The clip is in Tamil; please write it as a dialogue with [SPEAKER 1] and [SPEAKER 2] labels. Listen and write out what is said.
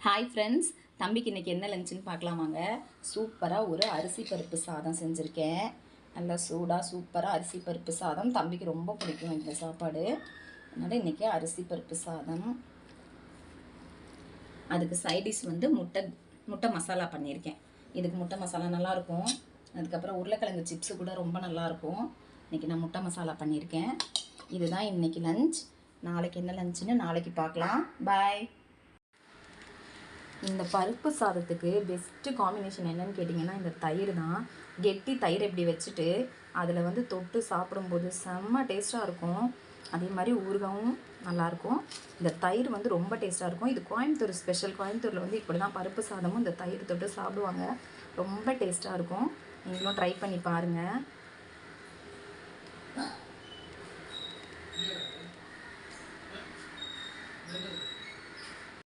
[SPEAKER 1] ஹாய் ஃப்ரெண்ட்ஸ், தம்பிக்கு இன்றைக்கி என்ன லஞ்சுன்னு பார்க்கலாமாங்க. சூப்பராக ஒரு அரிசி பருப்பு சாதம் செஞ்சுருக்கேன். நல்லா சூடாக சூப்பராக அரிசி பருப்பு சாதம். தம்பிக்கு ரொம்ப பிடிக்கும் இந்த சாப்பாடு. அதனால் இன்றைக்கி அரிசி பருப்பு சாதம். அதுக்கு சைடிஷ் வந்து முட்டை மசாலா பண்ணியிருக்கேன். இதுக்கு முட்டை மசாலா நல்லாயிருக்கும். அதுக்கப்புறம் உருளைக்கிழங்கு சிப்ஸு கூட ரொம்ப நல்லாயிருக்கும். இன்றைக்கி நான் முட்டை மசாலா பண்ணியிருக்கேன். இதுதான் இன்றைக்கி லஞ்ச். நாளைக்கு என்ன லஞ்சுன்னு நாளைக்கு பார்க்கலாம். பாய். இந்த பருப்பு சாதத்துக்கு பெஸ்ட்டு காம்பினேஷன் என்னன்னு கேட்டிங்கன்னா, இந்த தயிர் தான். கெட்டி தயிர் இப்படி வச்சுட்டு அதில் வந்து தொட்டு சாப்பிடும்போது செம்ம டேஸ்ட்டாக இருக்கும். அதே மாதிரி ஊறுகாயும் நல்லாயிருக்கும். இந்த தயிர் வந்து ரொம்ப டேஸ்ட்டாக இருக்கும். இது கோயம்புத்தூர் ஸ்பெஷல். கோயம்புத்தூரில் வந்து இப்படி தான் பருப்பு சாதமும் இந்த தயிர் தொட்டு சாப்பிடுவாங்க. ரொம்ப டேஸ்ட்டாக இருக்கும். நீங்களும் ட்ரை பண்ணி பாருங்கள்.